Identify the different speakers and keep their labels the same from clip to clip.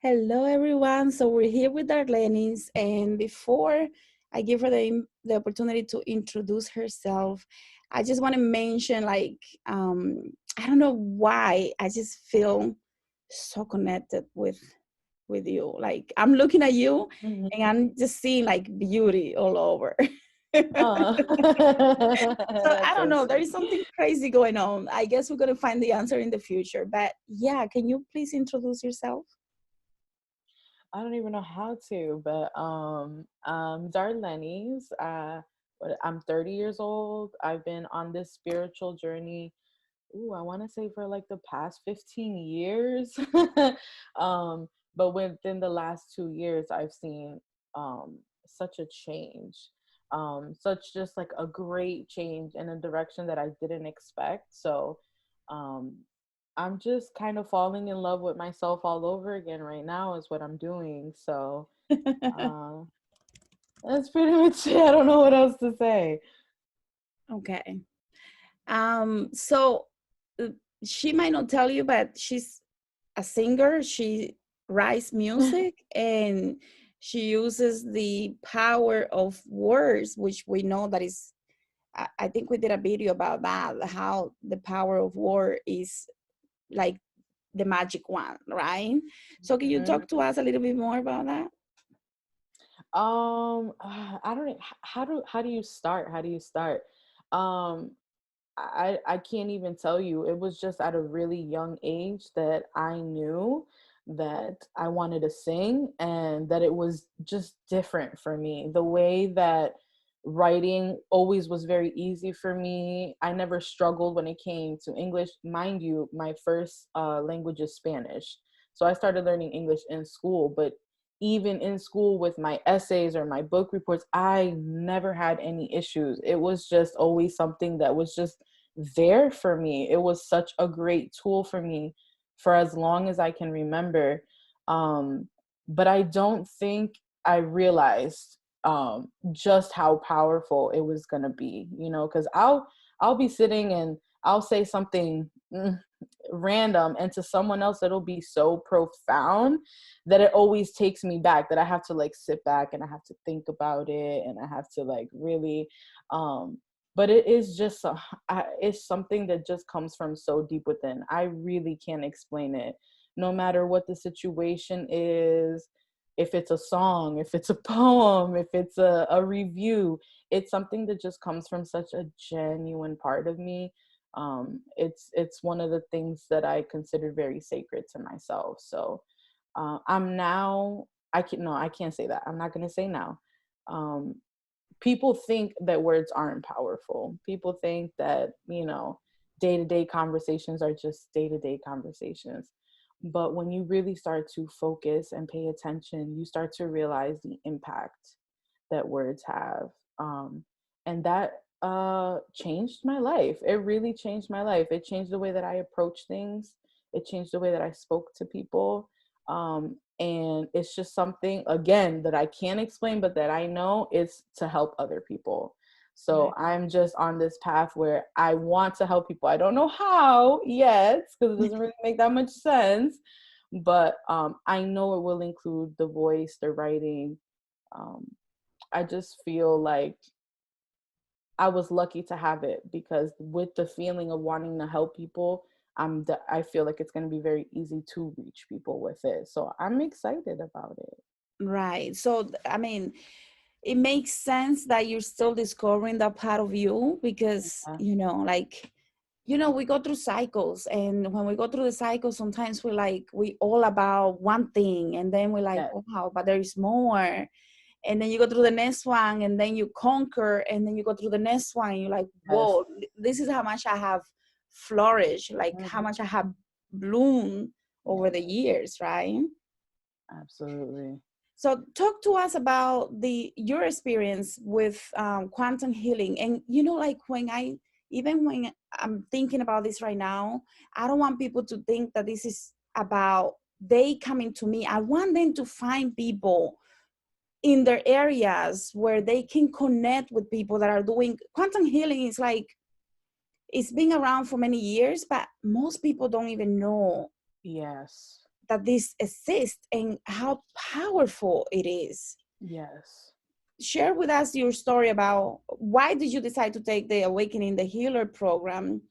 Speaker 1: Hello, everyone. So we're here with Darlenis, and before I give her the opportunity to introduce herself, I just want to mention, I don't know why, I just feel so connected with you. Like I'm looking at you,
Speaker 2: Mhm.
Speaker 1: and I'm just seeing like beauty all over. So
Speaker 2: Oh,
Speaker 1: I
Speaker 2: that's
Speaker 1: don't
Speaker 2: so
Speaker 1: know. There
Speaker 2: sweet.
Speaker 1: is something crazy going on. I guess we're gonna find the answer in the future. But yeah, can you please introduce yourself?
Speaker 2: I don't even know how to, but Darlenis. I'm 30 years old. I've been on this spiritual journey. Ooh, I want to say for like the past 15 years. um, but within the last 2 years, I've seen such a change. Such just like a great change in a direction that I didn't expect. So, um, I'm just kind of falling in love with myself all over again right now is what I'm doing. So, uh, that's pretty much it. I don't know what else to say.
Speaker 1: Okay. So uh, she might not tell you, but she's a singer. She writes music and she uses the power of words, which we know that is, I think we did a video about that, how the power of word is like the magic one, right? So can you
Speaker 2: Mhm.
Speaker 1: talk to us a little bit more about that?
Speaker 2: I don't know how do you start? How do you start? Um, I can't even tell you. It was just at a really young age that I knew that I wanted to sing and that it was just different for me. The way that writing always was very easy for me. I never struggled when it came to English. Mind you, my first language is Spanish. So I started learning English in school, but even in school with my essays or my book reports, I never had any issues. It was just always something that was just there for me. It was such a great tool for me for as long as I can remember. Um, but I don't think I realized just how powerful it was gonna be, because I'll be sitting and I'll say something random, and to someone else it'll be so profound that it always takes me back, that I have to like sit back and I have to think about it and I have to like really but it is just it's something that just comes from so deep within. I really can't explain it. No matter what the situation is, if it's a song, if it's a poem, if it's a review, it's something that just comes from such a genuine part of me. It's one of the things that I consider very sacred to myself. So I'm now, I can't say that. I'm not going to say now. um, People think that words aren't powerful. People think that, day-to-day conversations are just day-to-day conversations. But when you really start to focus and pay attention, you start to realize the impact that words have. And that changed my life. It really changed my life. It changed the way that I approach things. It changed the way that I spoke to people. And it's just something, again, that I can't explain, but that I know is to help other people. So
Speaker 1: Right.
Speaker 2: I'm just on this path where I want to help people. I don't know how yet because it doesn't really make that much sense, but I know it will include the voice, the writing. um, I just feel like I was lucky to have it, because with the feeling of wanting to help people, I feel like it's going to be very easy to reach people with it. So I'm excited about it.
Speaker 1: Right. So, I mean, it makes sense that you're still discovering that part of you because,
Speaker 2: Yeah.
Speaker 1: we go through cycles. And when we go through the cycle, sometimes we all about one thing. And then we're like,
Speaker 2: Yeah.
Speaker 1: wow, but there is more. And then you go through the next one and then you conquer. And then you go through the next one. And you're like,
Speaker 2: Yes.
Speaker 1: whoa, this is how much I have flourished, like how
Speaker 2: Mhm.
Speaker 1: much I have bloomed over the
Speaker 2: Yes.
Speaker 1: years, right?
Speaker 2: Absolutely.
Speaker 1: So talk to us about your experience with quantum healing. And like even when I'm thinking about this right now, I don't want people to think that this is about they coming to me. I want them to find people in their areas where they can connect with people that are doing quantum healing. Is like it's been around for many years, but most people don't even know
Speaker 2: Yes.
Speaker 1: that this exists and how powerful it is.
Speaker 2: Yes.
Speaker 1: Share with us your story about why did you decide to take the Awakening the Healer program,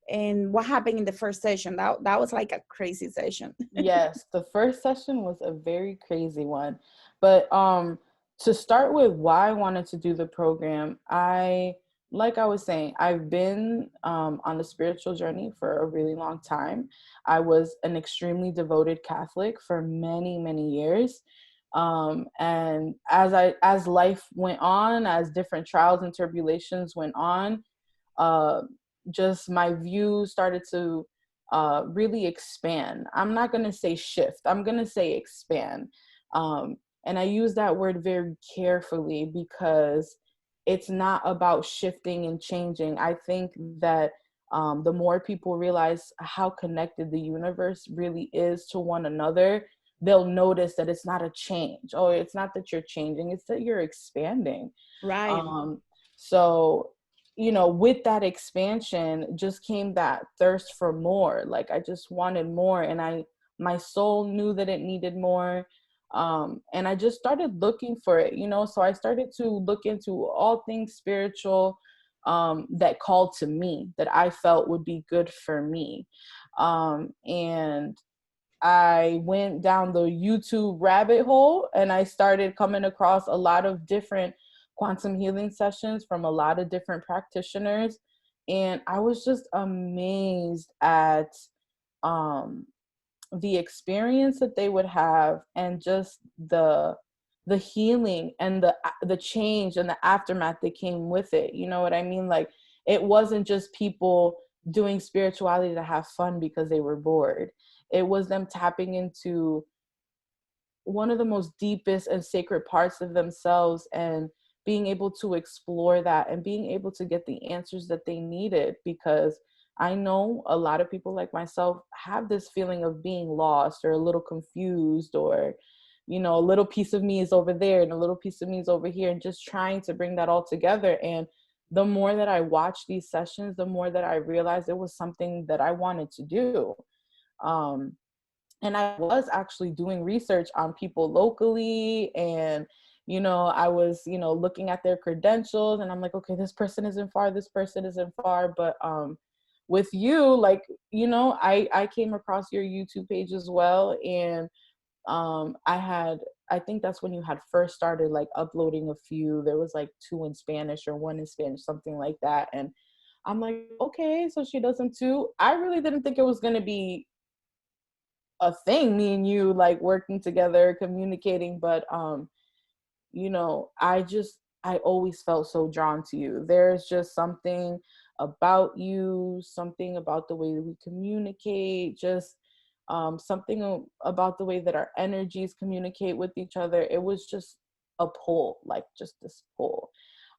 Speaker 1: and what happened in the first session. That was like a crazy session.
Speaker 2: Yes, the first session was a very crazy one. But to start with why I wanted to do the program, like I was saying, I've been on a spiritual journey for a really long time. I was an extremely devoted Catholic for many, many years. And as life went on, as different trials and tribulations went on, uh, just my view started to really expand. I'm not going to say shift, I'm going to say expand. Um, and I use that word very carefully because it's not about shifting and changing. I think that the more people realize how connected the universe really is to one another, they'll notice that it's not a change. Oh, it's not that you're changing, it's that you're expanding.
Speaker 1: Right.
Speaker 2: Um, so, with that expansion just came that thirst for more. Like I just wanted more, and my soul knew that it needed more. And I just started looking for it, so I started to look into all things spiritual, that called to me, that I felt would be good for me. And I went down the YouTube rabbit hole and I started coming across a lot of different quantum healing sessions from a lot of different practitioners. And I was just amazed at um, the experience that they would have, and just the healing and the change and the aftermath that came with it. You know what I mean? Like, it wasn't just people doing spirituality to have fun because they were bored. It was them tapping into one of the most deepest and sacred parts of themselves, and being able to explore that and being able to get the answers that they needed. Because I know a lot of people like myself have this feeling of being lost or a little confused, or a little piece of me is over there and a little piece of me is over here, and just trying to bring that all together. And the more that I watched these sessions, the more that I realized it was something that I wanted to do. um, and I was actually doing research on people locally, and I was looking at their credentials, and I'm like, okay, this person isn't far, this person isn't far. But with you, like, I came across your YouTube page as well. And I think that's when you had first started like uploading a few. There was like 2 in Spanish or 1 in Spanish, something like that. And I'm like, okay, so she does them too. I really didn't think it was going to be a thing, me and you like working together, communicating. But I always felt so drawn to you. There's just something about you, something about the way that we communicate, just something about the way that our energies communicate with each other. It was just a pull, like just this pull.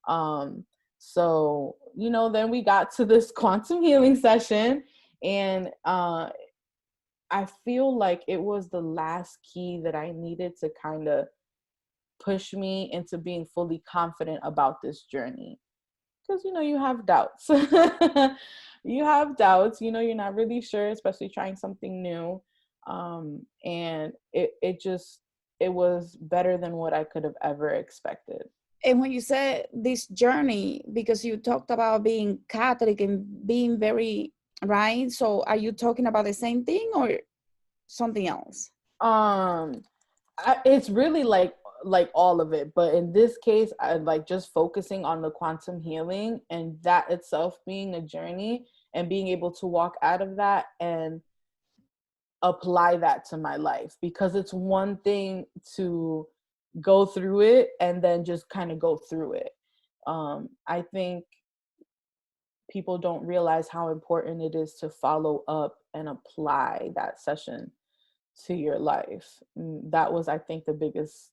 Speaker 2: um so then we got to this quantum healing session, and I feel like it was the last key that I needed to kind of push me into being fully confident about this journey. Because, you have doubts. You have doubts, you're not really sure, especially trying something new. And it was better than what I could have ever expected.
Speaker 1: And when you said this journey, because you talked about being Catholic and being very right, so are you talking about the same thing or something else?
Speaker 2: Um, it's really like all of it, but in this case I like just focusing on the quantum healing, and that itself being a journey, and being able to walk out of that and apply that to my life. Because it's one thing to go through it and then just kind of go through it. I think people don't realize how important it is to follow up and apply that session to your life. That was, I think, the biggest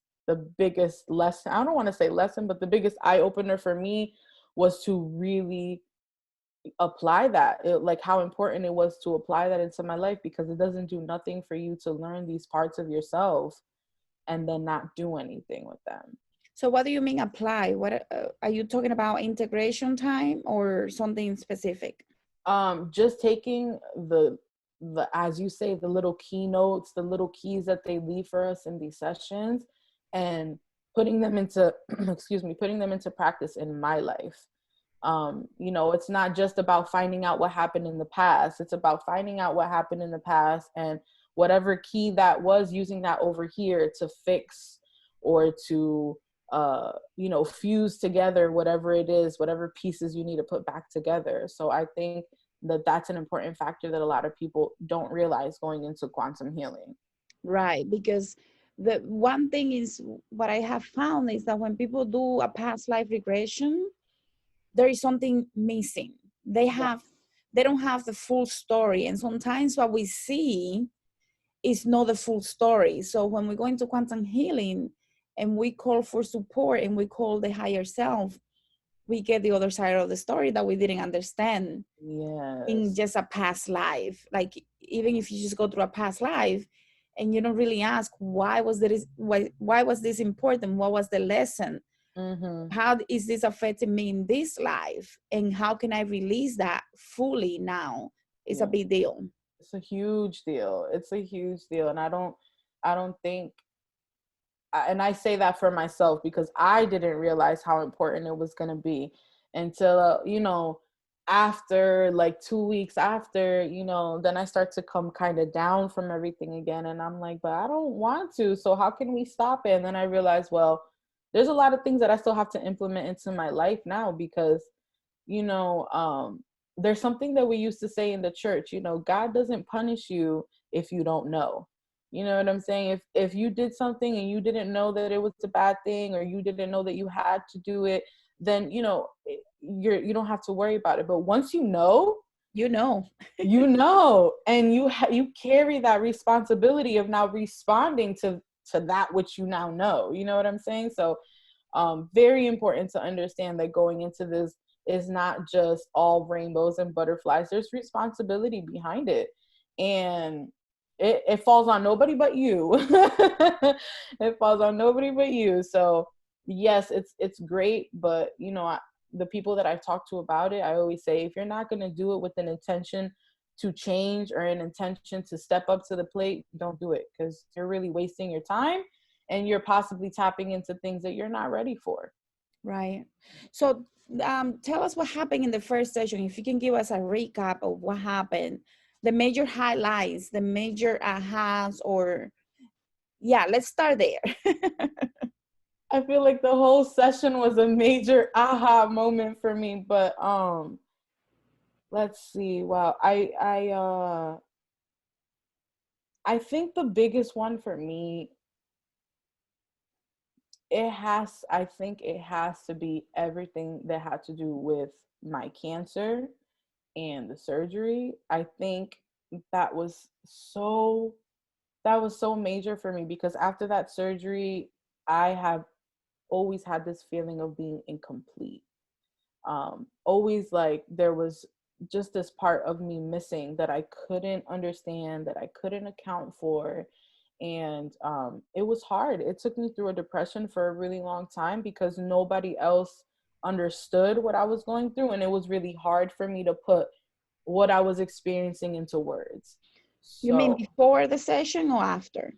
Speaker 2: lesson. I don't want to say lesson, but the biggest eye opener for me was to really apply that. Like how important it was to apply that into my life, because it doesn't do nothing for you to learn these parts of yourself and then not do anything with them.
Speaker 1: So what do you mean apply? What are you talking about, integration time or something specific?
Speaker 2: Just taking as you say, the little keynotes, the little keys that they leave for us in these sessions, and putting them into excuse me, putting them into practice in my life. You know, it's not just about finding out what happened in the past. It's about finding out what happened in the past, and whatever key that was, using that over here to fix or to you know, fuse together whatever it is, whatever pieces you need to put back together. So I think that that's an important factor that a lot of people don't realize going into quantum healing.
Speaker 1: Right, because the one thing is, what I have found is that when people do a past life regression, there is something missing. They
Speaker 2: Yeah.
Speaker 1: have, they don't have the full story, and sometimes what we see is not the full story. So when we go into quantum healing and we call for support and we call the higher self, we get the other side of the story that we didn't understand in
Speaker 2: Yes.
Speaker 1: just a past life. Like, even if you just go through a past life and you don't really ask, why was this important, what was the lesson,
Speaker 2: Mm-hmm.
Speaker 1: how is this affecting me in this life, and how can I release that fully now, is a
Speaker 2: Yeah.
Speaker 1: big deal.
Speaker 2: It's a huge deal. It's a huge deal. And I don't think, and I say that for myself because I didn't realize how important it was going to be until, you know, after like 2 weeks after, you know, then I start to come kind of down from everything again. And I'm like, but I don't want to. So how can we stop it? And then I realized, well, there's a lot of things that I still have to implement into my life now because, you know, there's something that we used to say in the church, you know, God doesn't punish you if you don't know. You know what I'm saying? If you did something and you didn't know that it was a bad thing, or you didn't know that you had to do it, then, you know, you don't have to worry about it. But once you know,
Speaker 1: You know.
Speaker 2: you know, and you carry that responsibility of now responding to that which you now know. You know what I'm saying? So very important to understand that going into this is not just all rainbows and butterflies. There's responsibility behind it, and it falls on nobody but you. It falls on nobody but you. So yes, it's great, but you know, the people that I've talked to about it, I always say, if you're not going to do it with an intention to change or an intention to step up to the plate, don't do it, because you're really wasting your time and you're possibly tapping into things that you're not ready for.
Speaker 1: Right. So tell us what happened in the first session. If you can give us a recap of what happened, the major highlights, the major ahas, or yeah, let's start there.
Speaker 2: I feel like the whole session was a major aha moment for me, but let's see. Wow. I think the biggest one for me, I think it has to be everything that had to do with my cancer and the surgery. I think that was so that was so major for me because after that surgery, I have always had this feeling of being incomplete. Always like there was just this part of me missing that I couldn't understand, that I couldn't account for. And it was hard. It took me through a depression for a really long time because nobody else understood what I was going through. And it was really hard for me to put what I was experiencing into words.
Speaker 1: You mean
Speaker 2: So
Speaker 1: before the session or after?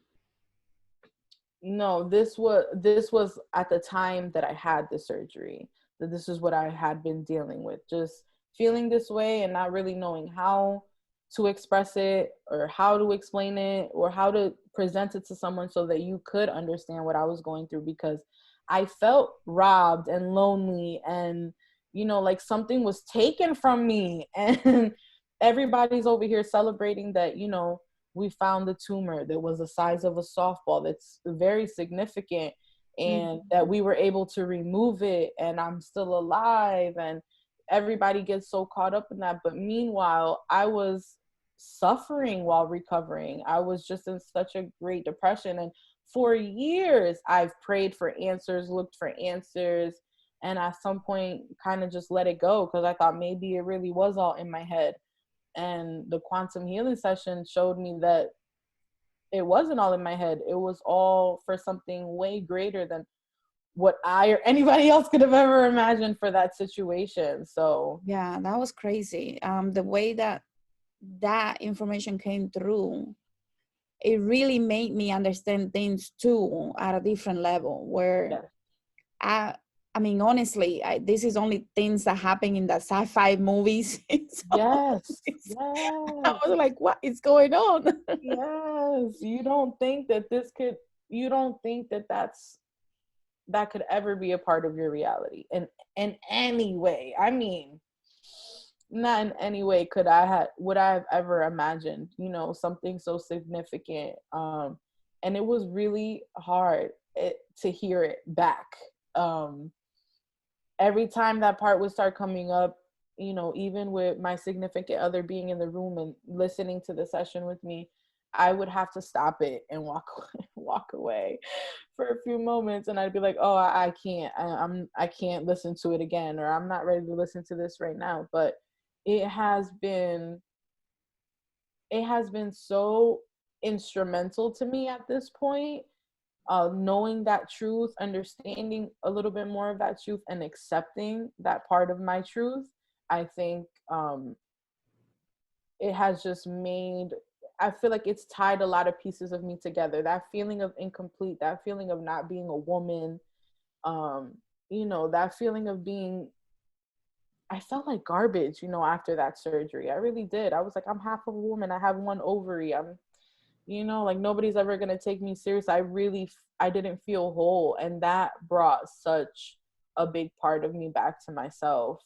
Speaker 2: no, this was at the time that I had the surgery. That this is what I had been dealing with. Just feeling this way and not really knowing how to express it or how to explain it or how to present it to someone so that you could understand what I was going through, because I felt robbed and lonely and, you know, like something was taken from me. And everybody's over here celebrating that, you know, we found the tumor that was the size of a softball, that's very significant, and
Speaker 1: Mhm.
Speaker 2: that we were able to remove it and I'm still alive, and everybody gets so caught up in that. But meanwhile, I was suffering while recovering. I was just in such a great depression, and for years I've prayed for answers, looked for answers, and at some point kind of just let it go because I thought maybe it really was all in my head. And the quantum healing session showed me that it wasn't all in my head. It was all for something way greater than what I or anybody else could have ever imagined for that situation. So
Speaker 1: Yeah, that was crazy. The way that that information came through, it really made me understand things too at a different level, where
Speaker 2: Yes.
Speaker 1: I I mean, honestly, this is only things that happen in the sci-fi movies. So
Speaker 2: Yes.
Speaker 1: I
Speaker 2: Yes.
Speaker 1: was like, what is going on?
Speaker 2: Yes. You don't think that that could ever be a part of your reality in any way. I mean, not in any way would I have ever imagined, something so significant. And it was really hard to hear it back. Um, every time that part would start coming up, even with my significant other being in the room and listening to the session with me, I would have to stop it and walk away for a few moments, and I'd be like, "Oh, I can't. I can't listen to it again, or I'm not ready to listen to this right now." But it has been it has been so instrumental to me at this point, knowing that truth, understanding a little bit more of that truth, and accepting that part of my truth. I think it has just made, I feel like it's tied a lot of pieces of me together. That feeling of incomplete, that feeling of not being a woman, um, that feeling of being, I felt like garbage, after that surgery. I really did. I was like, I'm half of a woman. I have one ovary. Like nobody's ever going to take me serious. I didn't feel whole. And that brought such a big part of me back to myself.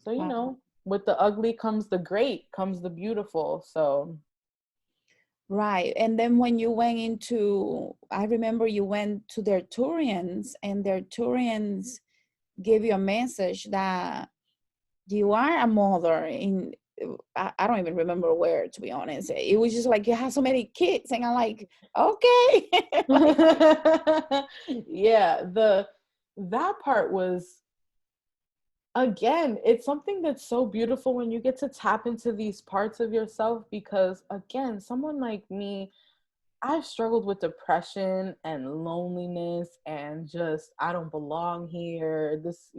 Speaker 2: So,
Speaker 1: Wow.
Speaker 2: with the ugly comes the great, comes the beautiful. So,
Speaker 1: Right. And then when you went I remember you went to the Arcturians, and the Arcturians gave you a message that you are a mother in, I don't even remember where, to be honest. It was just like, you have so many kids, and I'm like, okay. Like,
Speaker 2: yeah, that part was, again, it's something that's so beautiful when you get to tap into these parts of yourself, because again, someone like me, I've struggled with depression and loneliness and just, I don't belong here. This,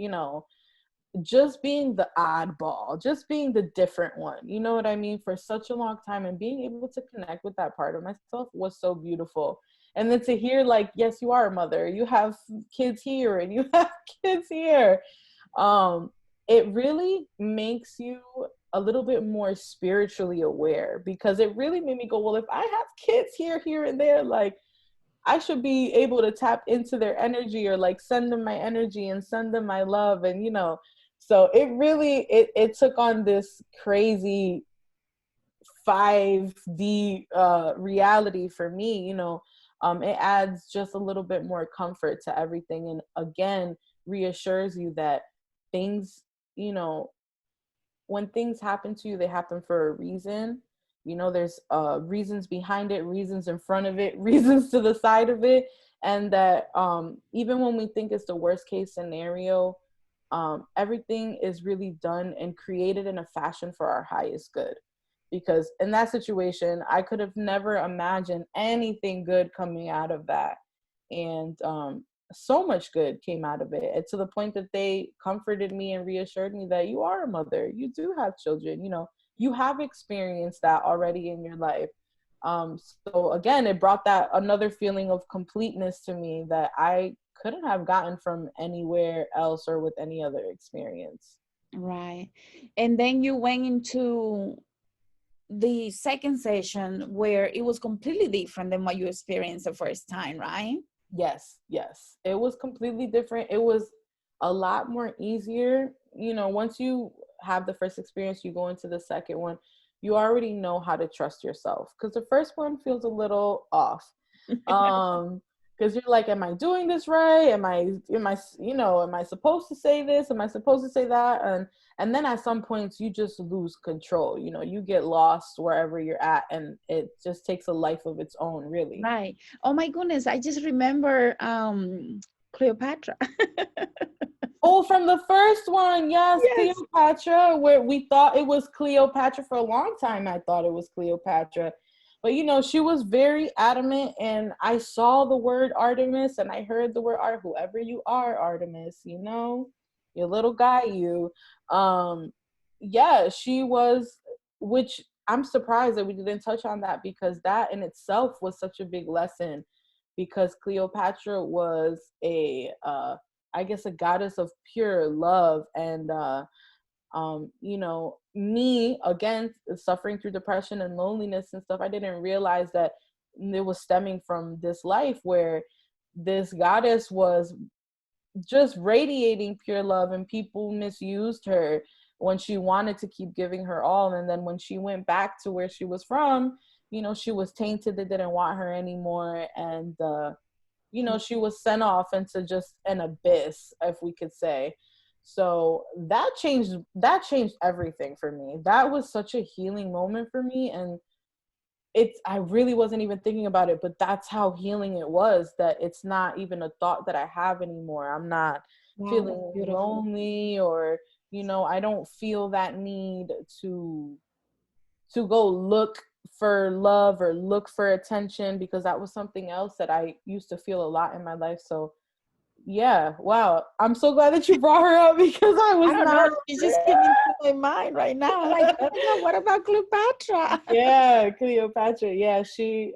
Speaker 2: just being the oddball, just being the different one, you know what I mean, for such a long time. And being able to connect with that part of myself was so beautiful. And then to hear, like, yes, you are a mother, you have kids here and you have kids here. Um, it really makes you a little bit more spiritually aware, because it really made me go, well, if I have kids here and there, like, I should be able to tap into their energy, or like send them my energy and send them my love. And, so it really, it took on this crazy 5D reality for me. It adds just a little bit more comfort to everything. And again, reassures you that things, you know, when things happen to you, they happen for a reason. There's reasons behind it, reasons in front of it, reasons to the side of it. And that even when we think it's the worst case scenario, everything is really done and created in a fashion for our highest good. Because in that situation, I could have never imagined anything good coming out of that. And so much good came out of it. And to the point that they comforted me and reassured me that you are a mother, you do have children, you have experienced that already in your life. So again, it brought that another feeling of completeness to me that I couldn't have gotten from anywhere else or with any other experience.
Speaker 1: right. And then you went into the second session, where it was completely different than what you experienced the first time, right?
Speaker 2: Yes, yes. It was completely different. It was a lot more easier. Once you have the first experience, you go into the second one, you already know how to trust yourself, because the first one feels a little off. Because you're like, am I doing this right? Am I supposed to say this? Am I supposed to say that? And then at some points you just lose control. You get lost wherever you're at, and it just takes a life of its own, really.
Speaker 1: Right. Oh my goodness, I just remember Cleopatra.
Speaker 2: Oh, from the first one, yes,
Speaker 1: Yes.
Speaker 2: Cleopatra, where we thought it was Cleopatra for a long time. I thought it was Cleopatra. But, she was very adamant, and I saw the word Artemis, and I heard the word Art, whoever you are, Artemis, your little guy, you. Yeah, she was which I'm surprised that we didn't touch on that, because that in itself was such a big lesson, because Cleopatra was a I guess a goddess of pure love. And you know, me again suffering through depression and loneliness and stuff, I didn't realize that it was stemming from this life where this goddess was just radiating pure love, and people misused her when she wanted to keep giving her all. And then when she went back to where she was from, you know, she was tainted, they didn't want her anymore. And you know, she was sent off into just an abyss, if we could say. So that changed everything for me. That was such a healing moment for me. And I really wasn't even thinking about it, but that's how healing it was, that it's not even a thought that I have anymore. I'm not
Speaker 1: Wow, that's
Speaker 2: feeling
Speaker 1: beautiful.
Speaker 2: lonely, or, you know, I don't feel that need to go look for love or look for attention, because that was something else that I used to feel a lot in my life. So yeah, wow. I'm so glad that you brought her up, because I
Speaker 1: I
Speaker 2: was
Speaker 1: don't know.
Speaker 2: not.
Speaker 1: She just came into my mind right now. I'm like, oh my God, what about Cleopatra?
Speaker 2: Yeah, Cleopatra. Yeah, she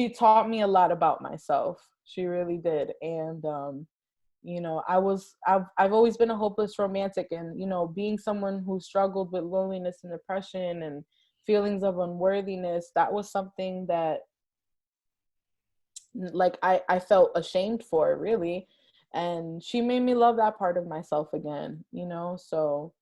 Speaker 2: taught me a lot about myself. She really did. And you know, I've always been a hopeless romantic, and you know, being someone who struggled with loneliness and depression and feelings of unworthiness, that was something that, like, I felt ashamed for, really. And she made me love that part of myself again, you know. So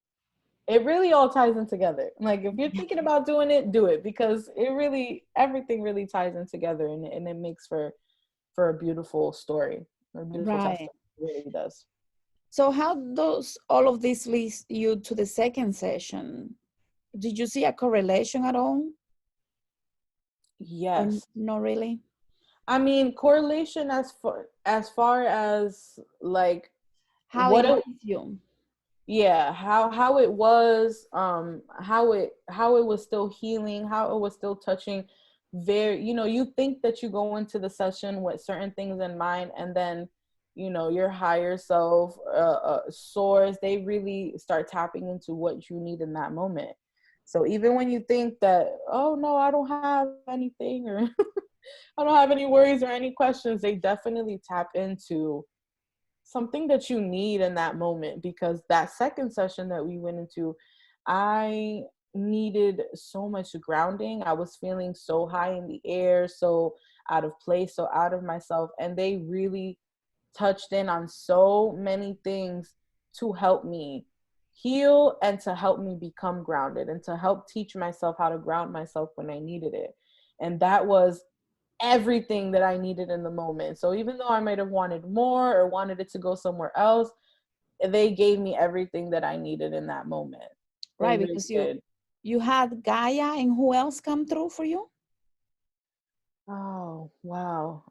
Speaker 2: it really all ties in together. Like, if you're thinking about doing it, do it, because everything really ties in together, and it makes for a beautiful story, a beautiful
Speaker 1: Right.
Speaker 2: testimony. It really does.
Speaker 1: So how does all of this lead you to the second session? Did you see a correlation at all? Or
Speaker 2: Yes.
Speaker 1: not really?
Speaker 2: I mean, correlation as far as like
Speaker 1: How it
Speaker 2: what
Speaker 1: hits
Speaker 2: it,
Speaker 1: you?
Speaker 2: yeah, how it was, how it was still healing, how it was still touching. Very, you know, you think that you go into the session with certain things in mind, and then, you know, your higher self soars. They really start tapping into what you need in that moment. So even when you think that, oh no, I don't have anything, or I don't have any worries or any questions, they definitely tap into something that you need in that moment. Because that second session that we went into, I needed so much grounding. I was feeling so high in the air, so out of place, so out of myself. And they really touched in on so many things to help me heal, and to help me become grounded, and to help teach myself how to ground myself when I needed it. And that was everything that I needed in the moment. So even though I might have wanted more or wanted it to go somewhere else, they gave me everything that I needed in that moment. They
Speaker 1: Right,
Speaker 2: really
Speaker 1: because
Speaker 2: did.
Speaker 1: you had Gaia, and who else come through for you?
Speaker 2: Oh, wow.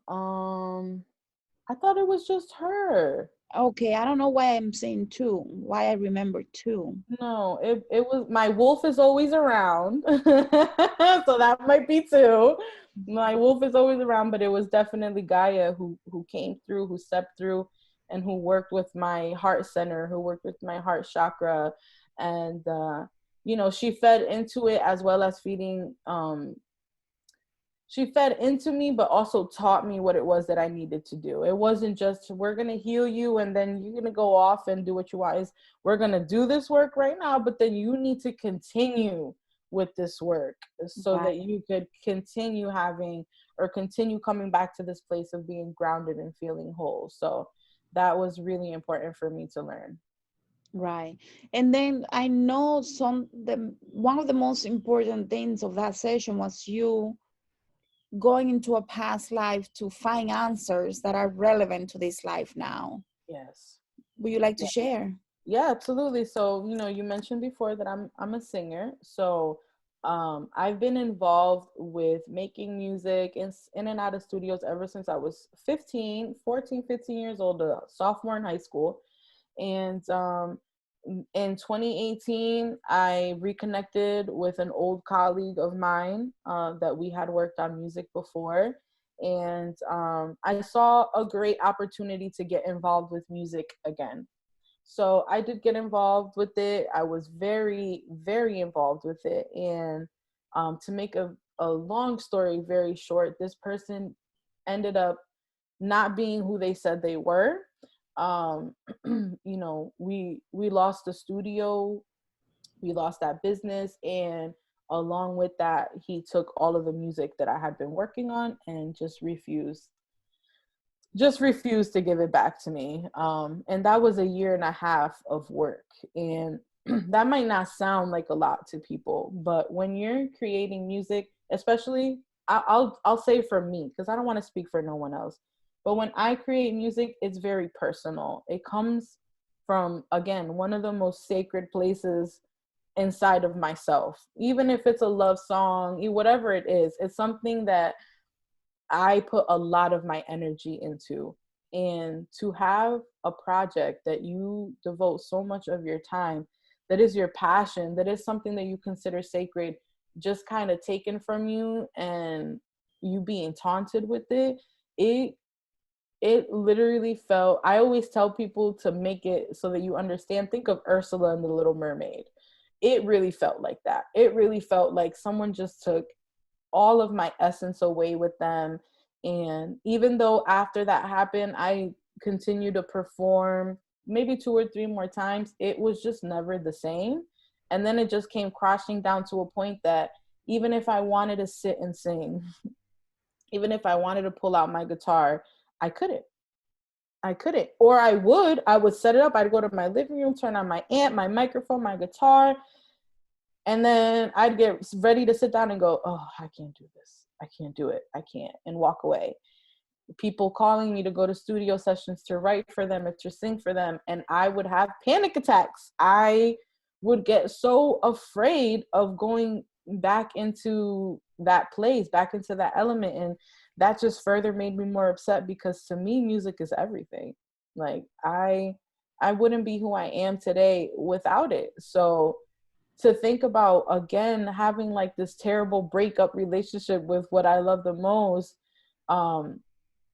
Speaker 2: I thought it was just her.
Speaker 1: Okay, I don't know why I'm saying two, why I remember two.
Speaker 2: No, it was, my wolf is always around. So that might be two. My wolf is always around, but it was definitely Gaia who came through, who stepped through, and who worked with my heart center, who worked with my heart chakra. And you know, she fed into it, as well as feeding she fed into me, but also taught me what it was that I needed to do. It wasn't just, we're going to heal you and then you're going to go off and do what you want. Is, we're going to do this work right now, but then you need to continue with this work, so
Speaker 1: Right,
Speaker 2: that you could continue having, or continue coming back to this place of being grounded and feeling whole. So that was really important for me to learn.
Speaker 1: right. And then I know one of the most important things of that session was you going into a past life to find answers that are relevant to this life now.
Speaker 2: Yes.
Speaker 1: Would you like to
Speaker 2: Yeah.
Speaker 1: share?
Speaker 2: Yeah, absolutely. So, you know, you mentioned before that I'm a singer. So, I've been involved with making music in and out of studios ever since I was 15 years old, a sophomore in high school. And in 2018, I reconnected with an old colleague of mine that we had worked on music before. And I saw a great opportunity to get involved with music again. So I did get involved with it. I was very, very involved with it. And to make a long story very short, this person ended up not being who they said they were. Um, we lost the studio, we lost that business, and along with that, he took all of the music that I had been working on and just refused to give it back to me. And that was a year and a half of work. And that might not sound like a lot to people, but when you're creating music, especially, I'll say for me, because I don't want to speak for no one else. But when I create music, it's very personal. It comes from, again, one of the most sacred places inside of myself. Even if it's a love song, whatever it is, it's something that I put a lot of my energy into. And to have a project that you devote so much of your time, that is your passion, that is something that you consider sacred, just kind of taken from you and you being taunted with it it literally felt, I always tell people to make it so that you understand, think of Ursula and the Little Mermaid. It really felt like that. It really felt like someone just took all of my essence away with them. And even though after that happened, I continued to perform maybe 2 or 3 more times, it was just never the same. And then it just came crashing down to a point that even if I wanted to sit and sing, even if I wanted to pull out my guitar, I couldn't. I couldn't. Or I would set it up. I'd go to my living room, turn on my amp, my microphone, my guitar, and then I'd get ready to sit down and go, oh, I can't do this. I can't do it. I can't, and walk away. People calling me to go to studio sessions to write for them or to sing for them. And I would have panic attacks. I would get so afraid of going back into that place, back into that element. And that just further made me more upset, because to me, music is everything. Like I wouldn't be who I am today without it. So to think about, again, having like this terrible breakup relationship with what I love the most, um,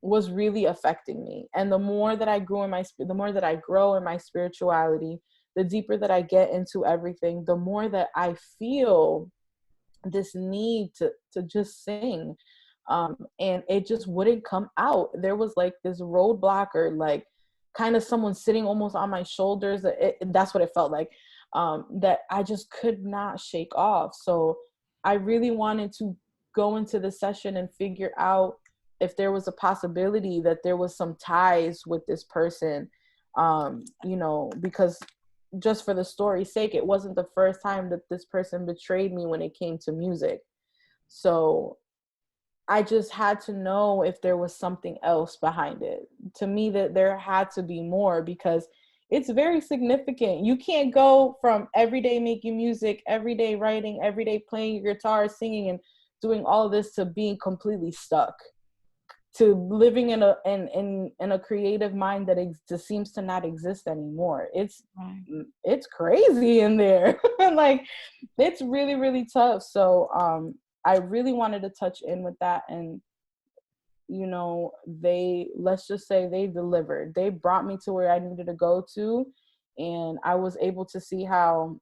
Speaker 2: was really affecting me. And the more that I grew in the more that I grow in my spirituality, the deeper that I get into everything, the more that I feel this need to just sing. And it just wouldn't come out. There was like this roadblock, or like kind of someone sitting almost on my shoulders. That's what it felt like, that I just could not shake off. So I really wanted to go into the session and figure out if there was a possibility that there was some ties with this person, because just for the story's sake, it wasn't the first time that this person betrayed me when it came to music. So I just had to know if there was something else behind it. To me, that there had to be more, because it's very significant. You can't go from every day making music, every day writing, every day playing your guitar, singing, and doing all of this, to being completely stuck, to living in a creative mind that just seems to not exist anymore.
Speaker 1: Right.
Speaker 2: It's crazy in there. Like, it's really, really tough. So I really wanted to touch in with that. And let's just say they delivered. They brought me to where I needed to go to, and I was able to see how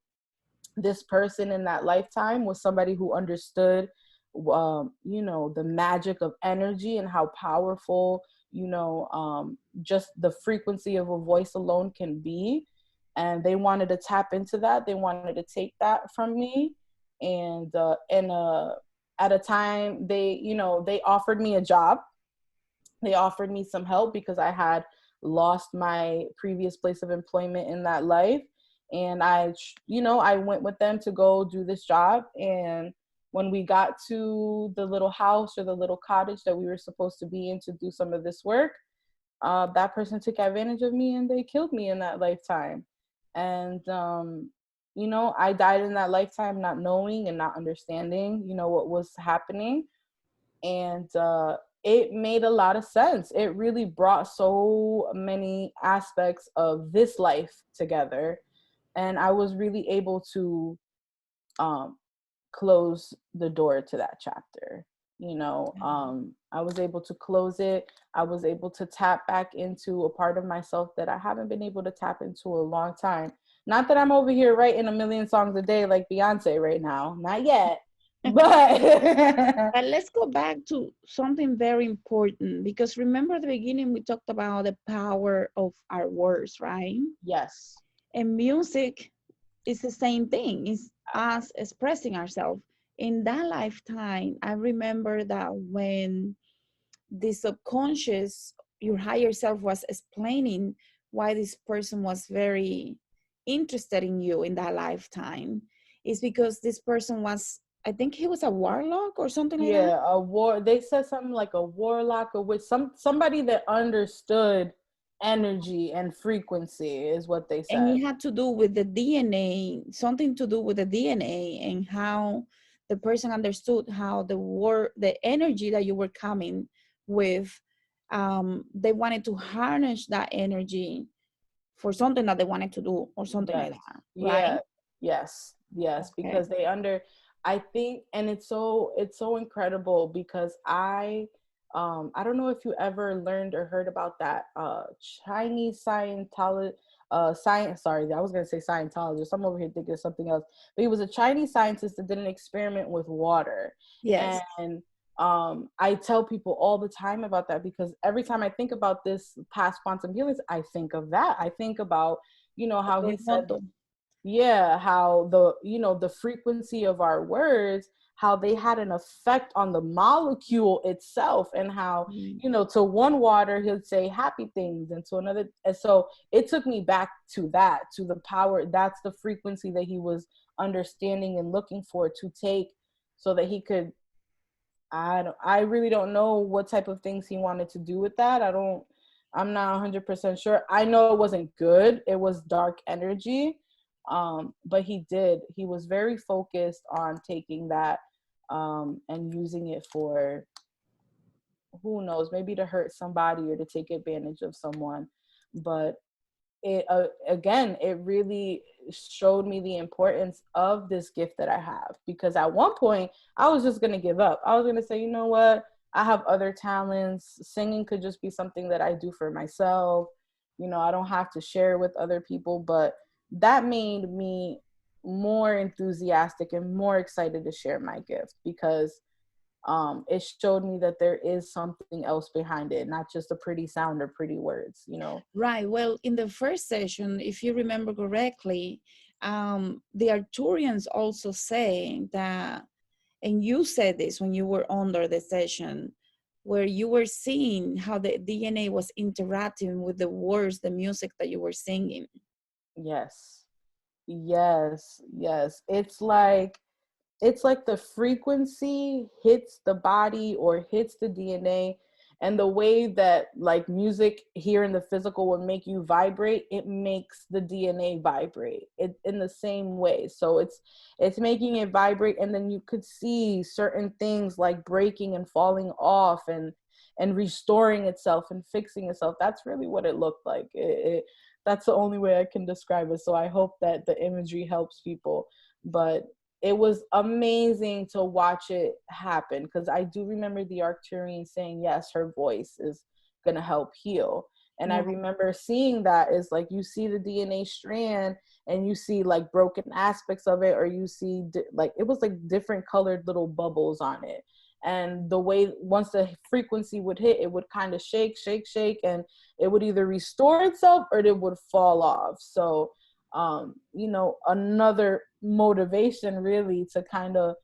Speaker 2: this person in that lifetime was somebody who understood, the magic of energy and how powerful, just the frequency of a voice alone can be. And they wanted to tap into that. They wanted to take that from me. And at a time, they offered me a job. They offered me some help because I had lost my previous place of employment in that life. And I went with them to go do this job. And when we got to the little house or the little cottage that we were supposed to be in to do some of this work, that person took advantage of me and they killed me in that lifetime. And, I died in that lifetime not knowing and not understanding, what was happening. And it made a lot of sense. It really brought so many aspects of this life together. And I was really able to close the door to that chapter. I was able to close it. I was able to tap back into a part of myself that I haven't been able to tap into a long time. Not that I'm over here writing a million songs a day like Beyonce right now, not yet, but
Speaker 1: But let's go back to something very important, because remember at the beginning we talked about the power of our words, right?
Speaker 2: yes,
Speaker 1: And music is the same thing. It's us expressing ourselves. In that lifetime, I remember that when the subconscious, your higher self was explaining why this person was very interested in you in that lifetime, is because this person was, I think he was a warlock or something like that.
Speaker 2: yeah, a war. They said something like a warlock, or with somebody that understood energy and frequency is what they
Speaker 1: And
Speaker 2: said.
Speaker 1: it had to do with the DNA, something to do with the DNA, and how the person understood how the energy that you were coming with, they wanted to harness that energy for something that they wanted to do or something like
Speaker 2: Yes.
Speaker 1: that, right?
Speaker 2: Yeah. Yes.
Speaker 1: Okay.
Speaker 2: Because I think, and it's so incredible because I don't know if you ever learned or heard about that Chinese Scientology science, sorry, I was gonna say Scientologist. I'm over here thinking of something else. But he was a Chinese scientist that did an experiment with water.
Speaker 1: Yes.
Speaker 2: And I tell people all the time about that because every time I think about this past quantum healings, I think of that. I think about how he said,
Speaker 1: Terremoto.
Speaker 2: yeah, how the frequency of our words, how they had an effect on the molecule itself, and how
Speaker 1: Mm.
Speaker 2: to one water he'd say happy things, and to another. And so it took me back to that, to the power. That's the frequency that he was understanding and looking for to take, so that he could, I really don't know what type of things he wanted to do with that. I'm not 100% sure. I know it wasn't good. It was dark energy. But he was very focused on taking that and using it for, who knows, maybe to hurt somebody or to take advantage of someone. But it again, it really showed me the importance of this gift that I have, because at one point I was just going to give up. I was going to say, you know what, I have other talents. Singing could just be something that I do for myself. I don't have to share with other people. But that made me more enthusiastic and more excited to share my gift, because it showed me that there is something else behind it, not just a pretty sound or pretty words.
Speaker 1: Right. Well, in the first session, if you remember correctly, the Arcturians also say that, and you said this when you were under the session, where you were seeing how the DNA was interacting with the words, the music that you were singing.
Speaker 2: Yes. Yes. It's like the frequency hits the body or hits the DNA, and the way that like music here in the physical would make you vibrate, it makes the DNA vibrate it in the same way. So it's making it vibrate, and then you could see certain things like breaking and falling off, and restoring itself and fixing itself. That's really what it looked like. That's the only way I can describe it. So I hope that the imagery helps people. But it was amazing to watch it happen, because I do remember the Arcturian saying, yes, her voice is going to help heal. And I
Speaker 1: Right.
Speaker 2: remember seeing that, is like you see the DNA strand and you see like broken aspects of it, or you see like it was like different colored little bubbles on it. And the way, once the frequency would hit, it would kind of shake, and it would either restore itself or it would fall off. So another motivation really to kind of,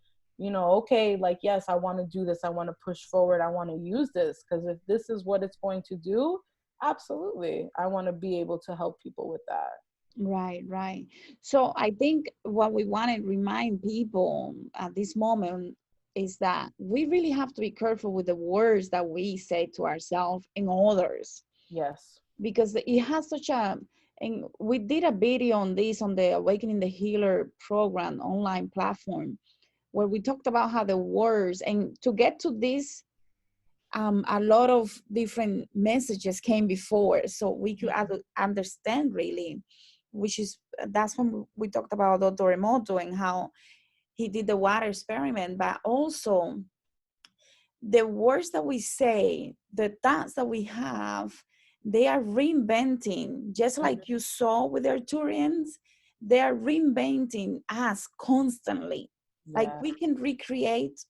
Speaker 2: okay, like, yes, I want to do this. I want to push forward. I want to use this, because if this is what it's going to do, absolutely, I want to be able to help people with that.
Speaker 1: Right, right. So I think what we want to remind people at this moment is that we really have to be careful with the words that we say to ourselves and others,
Speaker 2: Yes.
Speaker 1: because it has such a, and we did a video on this on the Awakening the Healer program online platform, where we talked about how the words, and to get to this, a lot of different messages came before, so we could understand really, which is, that's when we talked about Dr. Emoto and how he did the water experiment. But also the words that we say, the thoughts that we have, they are reinventing, just like you saw with the Arcturians, they are reinventing us constantly. Like
Speaker 2: Yeah.
Speaker 1: we can recreate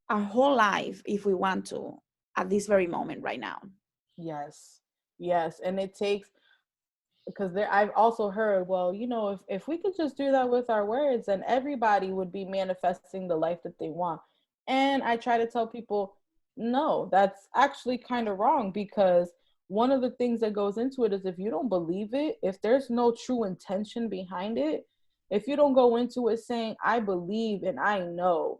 Speaker 1: our whole life if we want to at this very moment right now.
Speaker 2: Yes. Yes. And it takes, because there I've also heard, well, if we could just do that with our words, then everybody would be manifesting the life that they want. And I try to tell people, no, that's actually kind of wrong, because one of the things that goes into it is, if you don't believe it, if there's no true intention behind it, if you don't go into it saying, I believe and I know,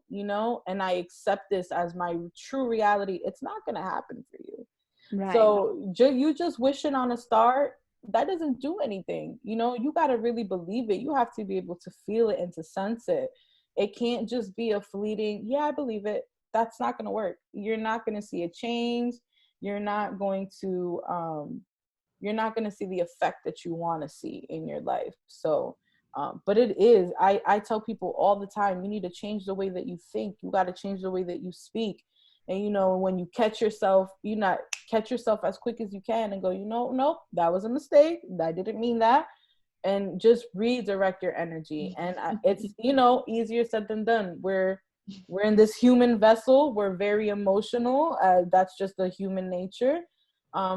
Speaker 2: and I accept this as my true reality, it's not going to happen for you.
Speaker 1: Right.
Speaker 2: So you just wishing on a star, that doesn't do anything. You got to really believe it. You have to be able to feel it and to sense it. It can't just be a fleeting, yeah, I believe it. That's not going to work. You're not going to see a change. You're not going to see the effect that you want to see in your life. So but it is, I tell people all the time, you need to change the way that you think. You got to change the way that you speak. And when you catch yourself, you not catch yourself as quick as you can and go, nope, that was a mistake, I didn't mean that. And just redirect your energy. And it's easier said than done. We're in this human vessel, we're very emotional, that's just the human nature.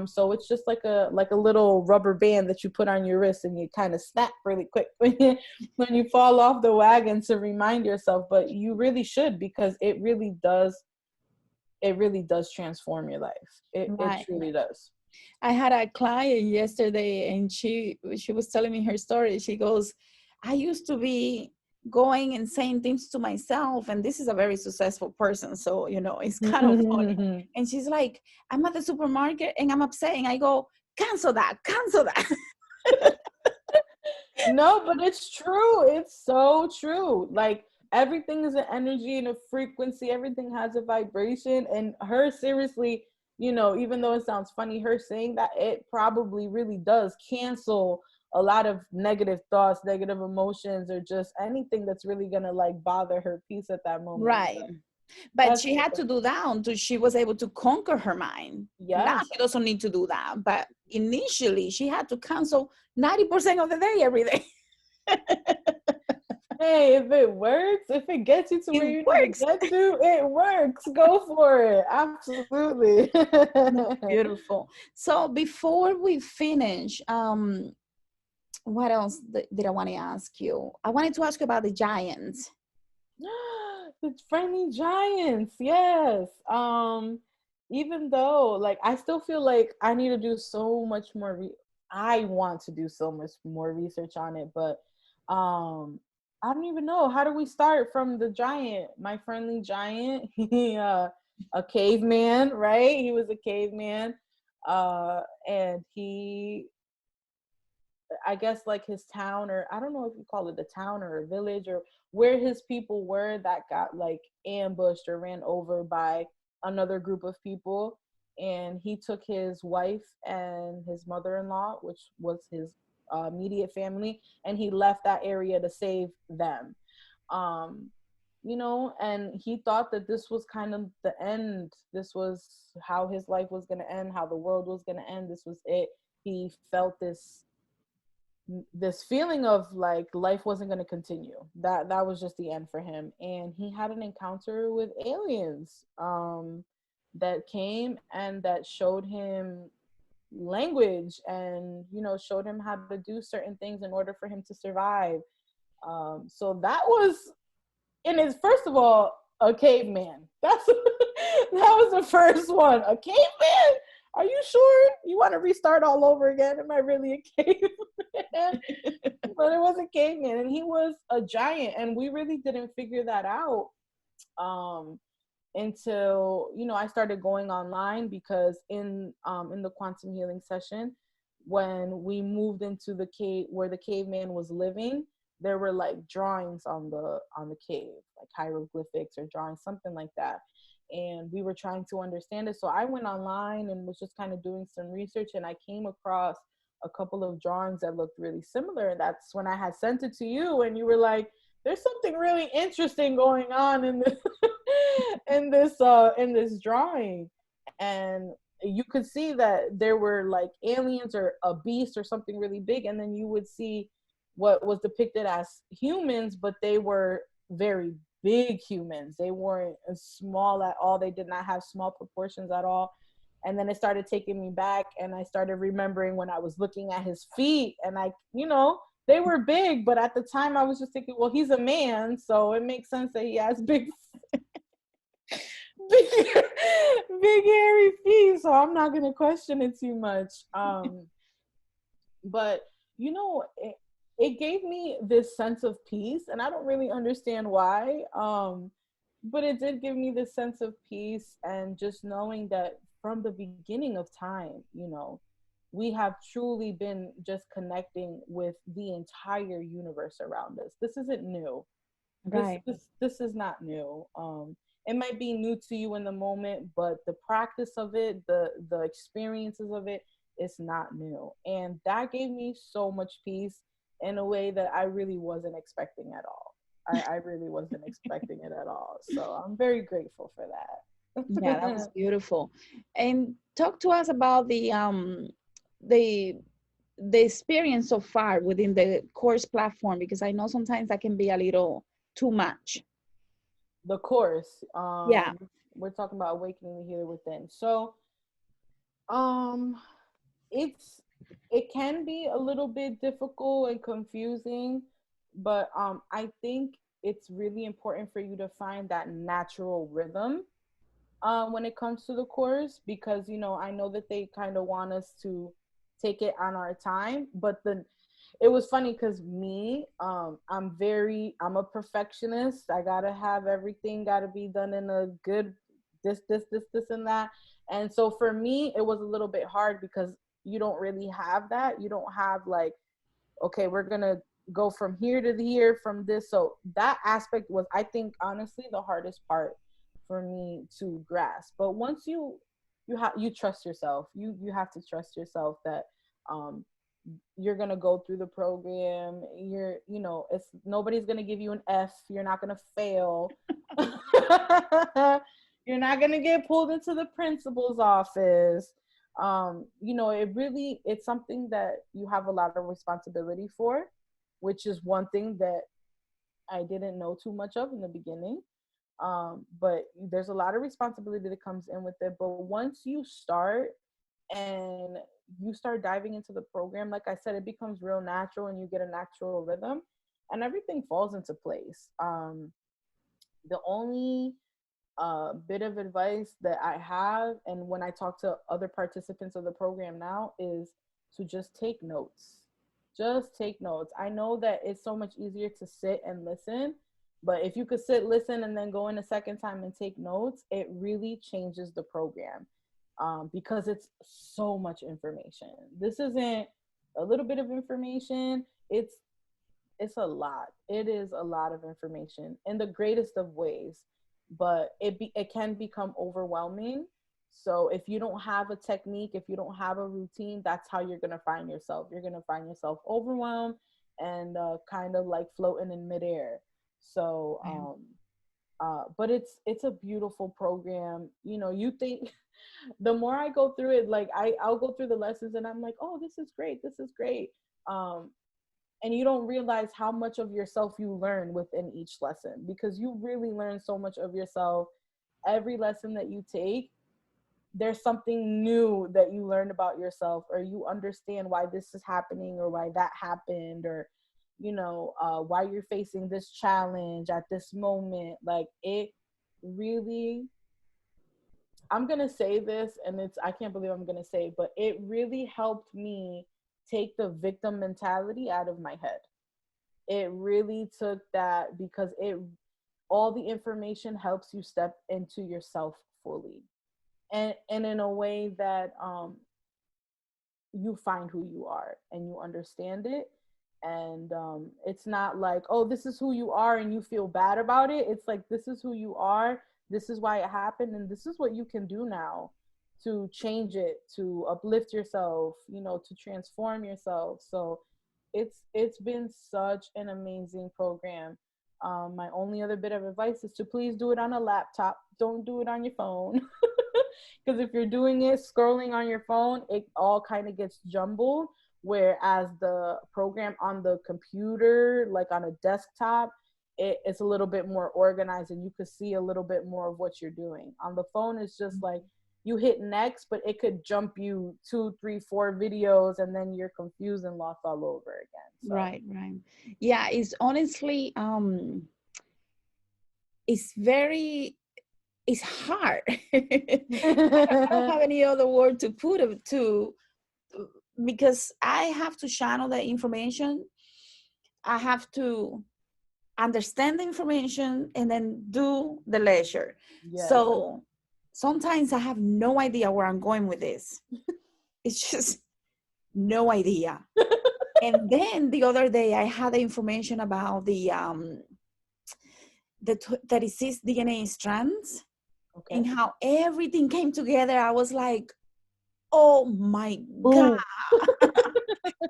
Speaker 2: So it's just like a little rubber band that you put on your wrist, and you kind of snap really quick when you fall off the wagon, to remind yourself. But you really should, because it really does transform your life. It
Speaker 1: Right.
Speaker 2: truly does.
Speaker 1: I had a client yesterday, and she was telling me her story. She goes, I used to be going and saying things to myself, and this is a very successful person, so it's kind of funny. And she's like, I'm at the supermarket and I'm upset, and I go, cancel that, cancel that.
Speaker 2: No, but it's true. It's so true. Like, everything is an energy and a frequency. Everything has a vibration. And her, seriously, even though it sounds funny, her saying that, it probably really does cancel a lot of negative thoughts, negative emotions, or just anything that's really gonna like bother her peace at that moment.
Speaker 1: Right. But
Speaker 2: That's
Speaker 1: she had to do that until she was able to conquer her mind. Now
Speaker 2: yes.
Speaker 1: she doesn't need to do that. But initially, she had to cancel 90% of the day every day.
Speaker 2: Hey, if it works, if it gets you to where
Speaker 1: It
Speaker 2: you need to
Speaker 1: works.
Speaker 2: get to, it works. Go for it. Absolutely.
Speaker 1: Beautiful. So before we finish, what else did I want to ask you? I wanted to ask you about the giants.
Speaker 2: The friendly giants, yes. Even though, like, I still feel like I need to do so much more. I want to do so much more research on it, but I don't even know. How do we start from the giant? My friendly giant, he a caveman, right? He was a caveman, and he, I guess, like, his town, or I don't know if you call it a town or a village, or where his people were, that got like ambushed or ran over by another group of people. And he took his wife and his mother-in-law, which was his immediate family, and he left that area to save them. Um, and he thought that this was kind of the end. This was how his life was going to end, how the world was going to end. This was it. He felt this feeling of like life wasn't going to continue, that was just the end for him. And he had an encounter with aliens that came and that showed him language, and showed him how to do certain things in order for him to survive. So that was, in his, first of all, a caveman. That was the first one. A caveman? Are you sure you want to restart all over again? Am I really a caveman? But it was a caveman, and he was a giant, and we really didn't figure that out until I started going online, because in the quantum healing session, when we moved into the cave where the caveman was living, there were like drawings on the cave, like hieroglyphics or drawings, something like that. And we were trying to understand it. So I went online and was just kind of doing some research, and I came across a couple of drawings that looked really similar. And that's when I had sent it to you, and you were like, there's something really interesting going on in this in this drawing. And you could see that there were like aliens or a beast or something really big, and then you would see what was depicted as humans, but they were very big humans. They weren't small at all. They did not have small proportions at all. And then it started taking me back, and I started remembering when I was looking at his feet, and they were big, but at the time I was just thinking, well, he's a man, so it makes sense that he has big, big hairy feet, so I'm not gonna question it too much. But it gave me this sense of peace, and I don't really understand why. But it did give me this sense of peace, and just knowing that from the beginning of time, we have truly been just connecting with the entire universe around us. This isn't new.
Speaker 1: Right.
Speaker 2: This is not new. It might be new to you in the moment, but the practice of it, the experiences of it, is not new. And that gave me so much peace in a way that I really wasn't expecting at all. I really wasn't expecting it at all. So I'm very grateful for
Speaker 1: Yeah, that was
Speaker 2: that.
Speaker 1: beautiful. And talk to us about the the experience so far within the course platform, because I know sometimes that can be a little too much.
Speaker 2: The course,
Speaker 1: Yeah.
Speaker 2: we're talking about awakening the healer within. So, um, it's it can be a little bit difficult and confusing, but I think it's really important for you to find that natural rhythm when it comes to the course, because I know that they kind of want us to take it on our time, but it was funny because I'm a perfectionist. I gotta have everything gotta be done in a good this and that. And so for me it was a little bit hard because you don't really have that. You don't have like, okay, we're gonna go from here to here from this. So that aspect was, I think, honestly the hardest part for me to grasp. But once you trust yourself, you have to trust yourself that um you're gonna go through the program. It's nobody's gonna give you an F. You're not gonna fail. You're not gonna get pulled into the principal's office. It's something that you have a lot of responsibility for, which is one thing that I didn't know too much of in the beginning. But there's a lot of responsibility that comes in with it. But once you start and you start diving into the program, like I said, it becomes real natural and you get a natural rhythm and everything falls into place. The only bit of advice that I have, and when I talk to other participants of the program now, is to just take notes. Just take notes. I know that it's so much easier to sit and listen, but if you could sit, listen, and then go in a second time and take notes, it really changes the program, because it's so much information. This isn't a little bit of information. It's a lot. It is a lot of information in the greatest of ways, but it can become overwhelming. So if you don't have a technique, if you don't have a routine, that's how you're gonna find yourself. You're gonna find yourself overwhelmed and kind of like floating in midair. So, but it's a beautiful program. You think the more I go through it, like I'll go through the lessons and I'm like, oh, this is great. This is great. And you don't realize how much of yourself you learn within each lesson, because you really learn so much of yourself. Every lesson that you take, there's something new that you learn about yourself, or you understand why this is happening or why that happened, or why you're facing this challenge at this moment. Like, it really, I'm gonna say this, and I can't believe I'm gonna say it, but it really helped me take the victim mentality out of my head. It really took that, because all the information helps you step into yourself fully, and in a way that you find who you are and you understand it. And it's not like, oh, this is who you are and you feel bad about it. It's like, this is who you are, this is why it happened, and this is what you can do now to change it, to uplift yourself, to transform yourself. So it's been such an amazing program. My only other bit of advice is to please do it on a laptop. Don't do it on your phone. Because if you're doing it scrolling on your phone, it all kind of gets jumbled. Whereas the program on the computer, like on a desktop, it's a little bit more organized and you could see a little bit more of what you're doing. On the phone, it's just like you hit next, but it could jump you 2, 3, 4 videos and then you're confused and lost all over again. So.
Speaker 1: Right, right. Yeah, it's honestly it's very, it's hard. I don't have any other word to put it to, because I have to channel the information. I have to understand the information and then do the leisure.
Speaker 2: Yes.
Speaker 1: So sometimes I have no idea where I'm going with this. It's just no idea. And then the other day I had the information about the 36 DNA strands,
Speaker 2: Okay.
Speaker 1: and how everything came together. I was like, oh my God.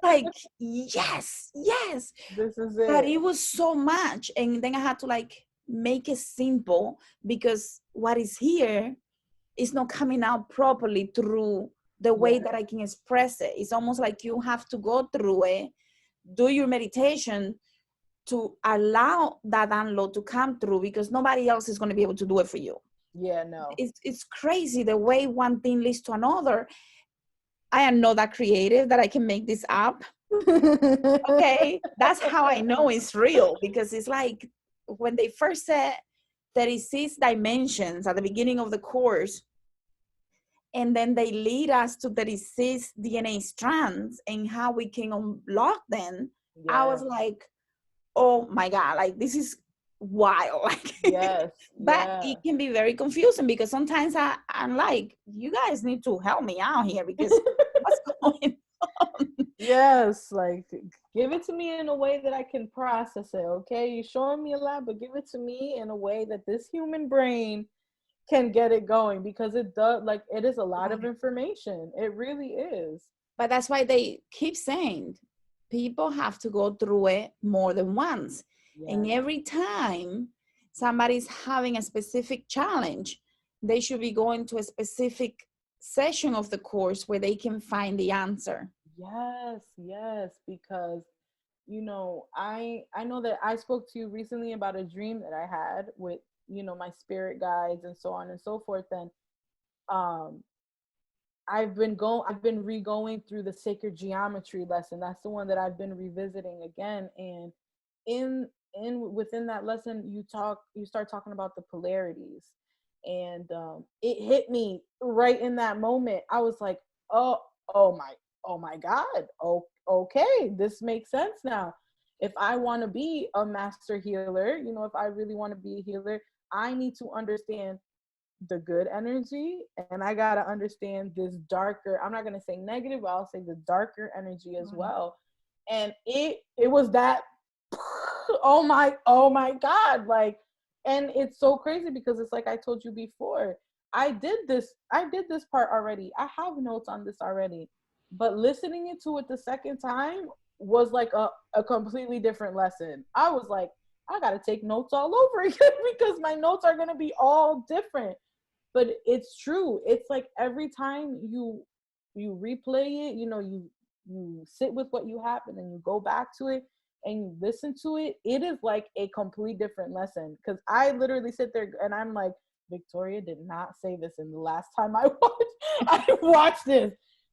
Speaker 1: Like, yes, yes.
Speaker 2: This is it.
Speaker 1: But it was so much. And then I had to like make it simple, because what is here is not coming out properly through the way that I can express it. It's almost like you have to go through it, do your meditation to allow that download to come through, because nobody else is going to be able to do it for you.
Speaker 2: Yeah, no.
Speaker 1: It's crazy the way one thing leads to another. I am not that creative that I can make this up. Okay, that's how I know it's real, because it's like when they first said 36 dimensions at the beginning of the course, and then they lead us to 36 DNA strands and how we can unlock them. I was like, oh my God, like this is wild. Like,
Speaker 2: yes.
Speaker 1: But it can be very confusing, because sometimes I'm like, you guys need to help me out here, because what's going on?
Speaker 2: Yes, like give it to me in a way that I can process it. Okay, you're showing me a lot, but give it to me in a way that this human brain can get it going, because it does, like, it is a lot of information. It really is.
Speaker 1: But that's why they keep saying people have to go through it more than once. And every time somebody's having a specific challenge, they should be going to a specific session of the course where they can find the answer.
Speaker 2: Yes, because I know that I spoke to you recently about a dream that I had with my spirit guides and so on and so forth. And um I've been re-going through the sacred geometry lesson. That's the one that I've been revisiting again. And in within that lesson, you start talking about the polarities. And it hit me right in that moment. I was like, oh, oh my, oh my God. Oh, okay, this makes sense now. If I want to be a master healer, if I really want to be a healer, I need to understand the good energy, and I got to understand this darker, I'm not going to say negative, but I'll say the darker energy as well. And it was that oh my God, like, and it's so crazy because it's like I told you before, I did this part already. I have notes on this already, but listening to it the second time was like a completely different lesson. I was like, I got to take notes all over again because my notes are going to be all different. But it's true. It's like every time you replay it, you sit with what you have and then you go back to it and you listen to it, it is like a complete different lesson. Because I literally sit there and I'm like, Victoria did not say this in the last time I watched this.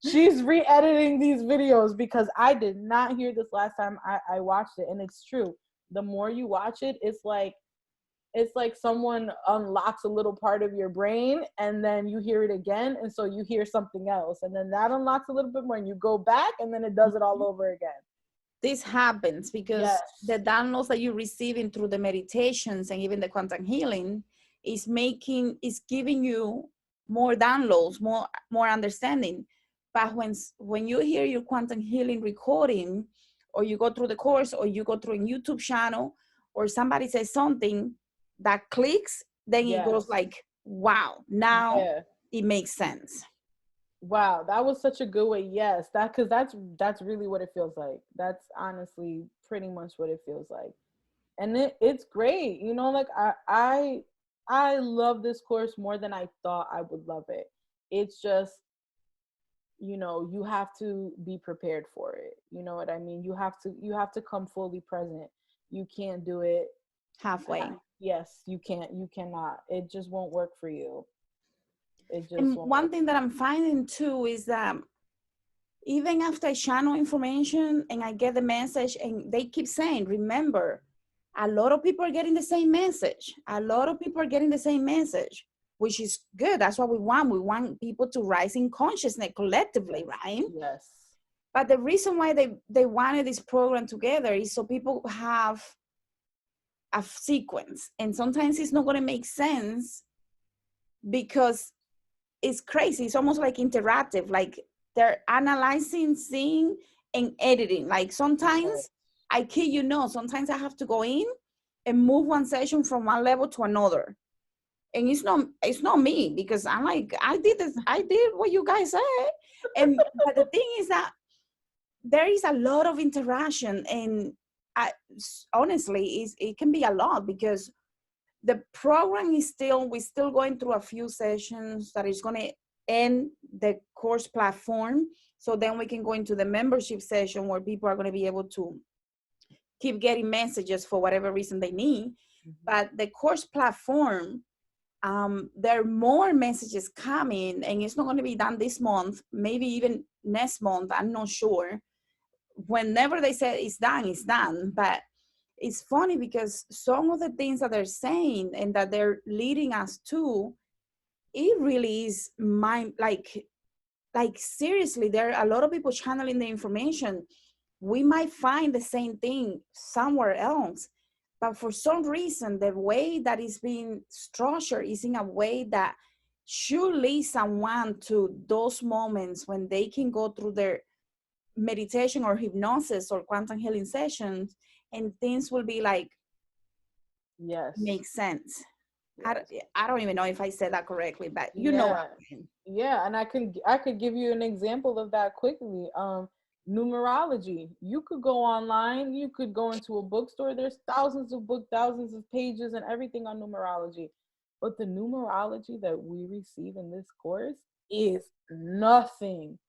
Speaker 2: She's re-editing these videos because I did not hear this last time I watched it. And it's true. The more you watch it, it's like someone unlocks a little part of your brain and then you hear it again. And so you hear something else. And then that unlocks a little bit more and you go back and then it does it all over again.
Speaker 1: This happens because the downloads that you're receiving through the meditations and even the quantum healing is giving you more downloads, more understanding. But when you hear your quantum healing recording, or you go through the course, or you go through a YouTube channel, or somebody says something that clicks, then it goes like, wow, now it makes sense.
Speaker 2: Wow, that was such a good way. Yes, because that's really what it feels like. That's honestly pretty much what it feels like. And it's great. You know, like I love this course more than I thought I would love it. It's just, you know, you have to be prepared for it. You know what I mean? You have to come fully present. You can't do it
Speaker 1: Halfway.
Speaker 2: yes, you can't. You cannot. It just won't work for you. It just
Speaker 1: And
Speaker 2: won't
Speaker 1: one
Speaker 2: work.
Speaker 1: thing that I'm finding too is that even after I channel information and I get the message, and they keep saying, remember, a lot of people are getting the same message. A lot of people are getting the same message, which is good. That's what we want. We want people to rise in consciousness collectively,
Speaker 2: Yes.
Speaker 1: right?
Speaker 2: Yes.
Speaker 1: But the reason why they wanted this program together is so people have a sequence. And sometimes it's not going to make sense because it's crazy. It's almost like interactive. Like they're analyzing, seeing, and editing. Like
Speaker 2: Yes.
Speaker 1: sometimes, I kid you not, sometimes I have to go in and move one session from one level to another. And it's not me, because I'm like, I did what you guys said. And but the thing is that there is a lot of interaction, and I, honestly, it can be a lot, because the program is we're still going through a few sessions that is going to end the course platform. So then we can go into the membership session where people are going to be able to keep getting messages for whatever reason they need.
Speaker 2: Mm-hmm.
Speaker 1: But the course platform, there are more messages coming, and it's not going to be done this month, maybe even next month. I'm not sure. Whenever they say it's done, it's done. But it's funny because some of the things that they're saying and that they're leading us to, it really is mind, like seriously, there are a lot of people channeling the information. We might find the same thing somewhere else, but for some reason the way that is being structured is in a way that should lead someone to those moments when they can go through their meditation or hypnosis or quantum healing sessions, and things will be like,
Speaker 2: Yes.
Speaker 1: make sense. I,
Speaker 2: Yes.
Speaker 1: I don't even know if I said that correctly, but you know what
Speaker 2: Yeah.
Speaker 1: I mean.
Speaker 2: Yeah, and I could give you an example of that quickly. Numerology. You could go online, you could go into a bookstore. There's thousands of pages and everything on numerology. But the numerology that we receive in this course is nothing.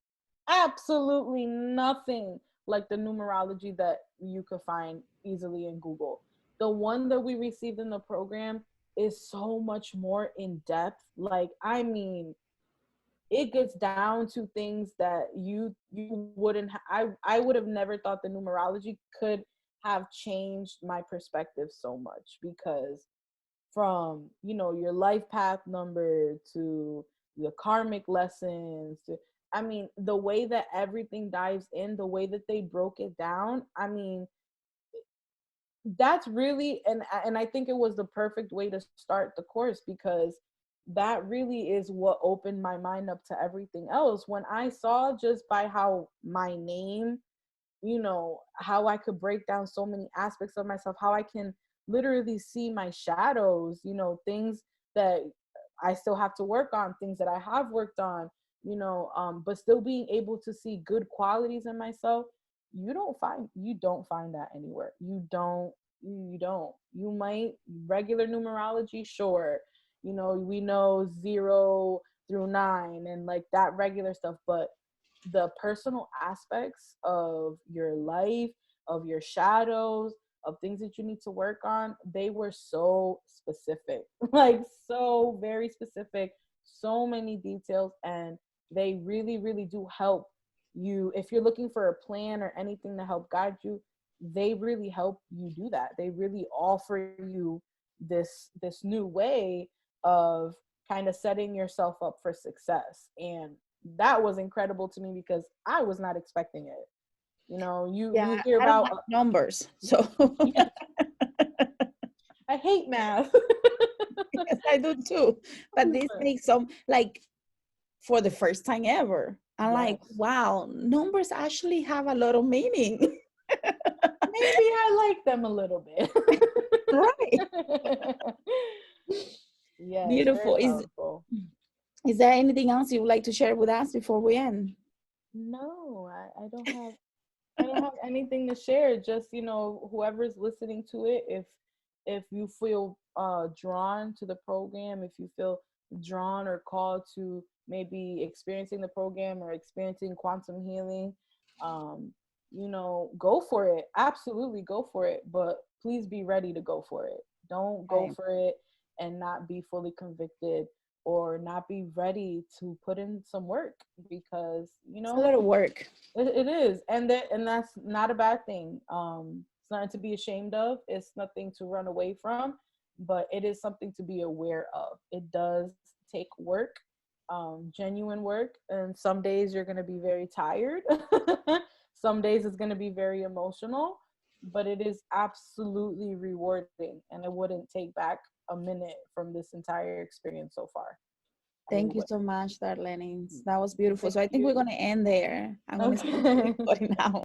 Speaker 2: Absolutely nothing like the numerology that you could find easily in Google. The one that we received in the program is so much more in depth. Like, I mean, it gets down to things that you wouldn't I would have never thought the numerology could have changed my perspective so much, because from, you know, your life path number to the karmic lessons to, I mean, the way that everything dives in, the way that they broke it down, I mean, that's really, and I think it was the perfect way to start the course, because that really is what opened my mind up to everything else. When I saw, just by how my name, you know, how I could break down so many aspects of myself, how I can literally see my shadows, you know, things that I still have to work on, things that I have worked on, you know, but still being able to see good qualities in myself. You don't find that anywhere. You might, regular numerology, sure, you know, we know 0 through 9 and like that regular stuff, but the personal aspects of your life, of your shadows, of things that you need to work on, they were so specific, like so very specific, so many details, and they really, really do help you. If you're looking for a plan or anything to help guide you, they really help you do that. They really offer you this new way of kind of setting yourself up for success. And that was incredible to me because I was not expecting it. You know, you
Speaker 1: Yeah,
Speaker 2: hear
Speaker 1: I don't
Speaker 2: about
Speaker 1: like numbers, so
Speaker 2: yes, I hate math.
Speaker 1: yes, I do too. But this makes some, like, for the first time ever, I'm like,
Speaker 2: Yes.
Speaker 1: wow, numbers actually have a lot of meaning.
Speaker 2: Maybe I like them a little bit.
Speaker 1: Right.
Speaker 2: Yes, very
Speaker 1: Beautiful.
Speaker 2: powerful.
Speaker 1: Is there anything else you would like to share with us before we end?
Speaker 2: No, I don't have I don't have anything to share. Just, you know, whoever's listening to it, if you feel drawn to the program, if you feel drawn or called to maybe experiencing the program or experiencing quantum healing, um, you know, go for it. Absolutely go for it. But please be ready to go for it. Don't go
Speaker 1: Right.
Speaker 2: for it and not be fully convicted or not be ready to put in some work, because, you
Speaker 1: It's a
Speaker 2: know,
Speaker 1: lot of work.
Speaker 2: it is, and that's not a bad thing. It's nothing to be ashamed of. It's nothing to run away from, but it is something to be aware of. It does take work, genuine work, and some days you're gonna be very tired. Some days it's gonna be very emotional, but it is absolutely rewarding, and I wouldn't take back a minute from this entire experience so far. I really
Speaker 1: Thank you
Speaker 2: would.
Speaker 1: so much, Darlenis. That was beautiful.
Speaker 2: Thank
Speaker 1: So I think we're
Speaker 2: you.
Speaker 1: going to end there. I'm going to stop the
Speaker 2: Okay.
Speaker 1: recording now.